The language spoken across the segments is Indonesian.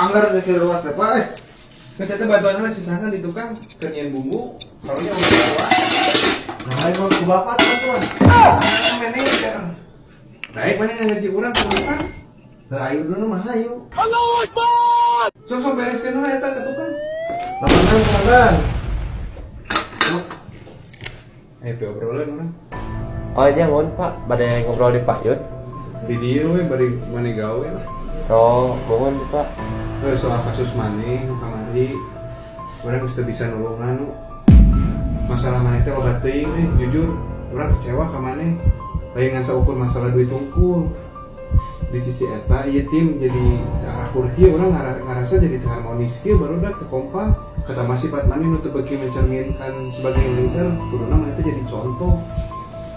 anggar ke luas teh Pak. Geus eta bantuan sisakan di tukang keur bumbu, karunya udah tua. Nah, mau ku bapak tuan. Manajer. Baik mana ngaji urang ke tukang. Ayo dulu mah ayo. Allahu Akbar. Sok bereskeun heula eta ke tukang. Lapangan. Ayo obrolan urang. Oh iya mohon Pak, badai ngobrol di Pak Yud. Di dieu we bari maneh gawe lah. Oh mohon Pak. Soal kasus maneh nu kamari urang geus teu bisa nulungan nu. Masalah maneh teh loba teuing jujur urang kecewa ka maneh. Lain ngan saukur masalah duit tungkul. Di sisi eta ieu tim jadi arakur kieu urang ngarasa jadi teu harmonis kieu barudak teu kompak. Kata masifat maneh nu teu beuki mencerminkan sebagai leader, kuduna maneh teh jadi contoh.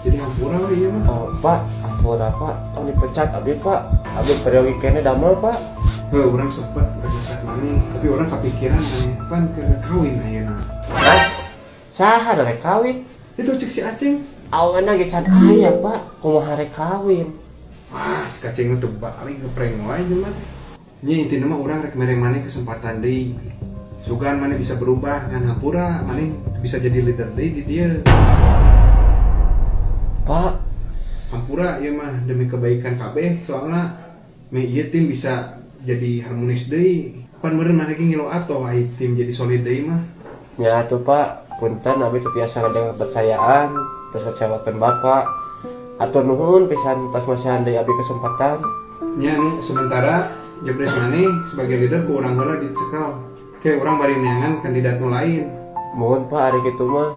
Jadi hampura we ieu mah. Oh Pak, ampura Pak, tong dipecat abdi Pak. Abdi periode kene damel Pak. Heuh urang sempet berdekat maneh, tapi urang kapikiran maneh pan keur kawin ayeuna. Hah? Saha rek kawin? Itu cek si Aceng. Awana ge can aya Pak, kumaha rek kawin. Wah, si Aceng teh balik ngeprank wae jelema teh. Nya intina mah urang rek mere maneh kesempatan deui. Sugan maneh bisa berubah dan hampura maneh bisa jadi leader deui di dieu. Pak, Hampura ieu mah demi kebaikan kabeh soalna me ieu tim bisa jadi harmonis deui. Pan meureun maneh ge ngilu atoh ai tim jadi solid deui mah. ya tuh Pak, punten abdi teu biasa ngadeng kepercayaan, terus kecewakeun Bapak. Atur nuhun pisan tos masihan deui abdi kesempatan. Nya nu sementara jebres maneh sebagai leader ku urang heula dicekal. Kayak urang bari neangan kandidat nu lain. Mohon Pak ari kitu mah.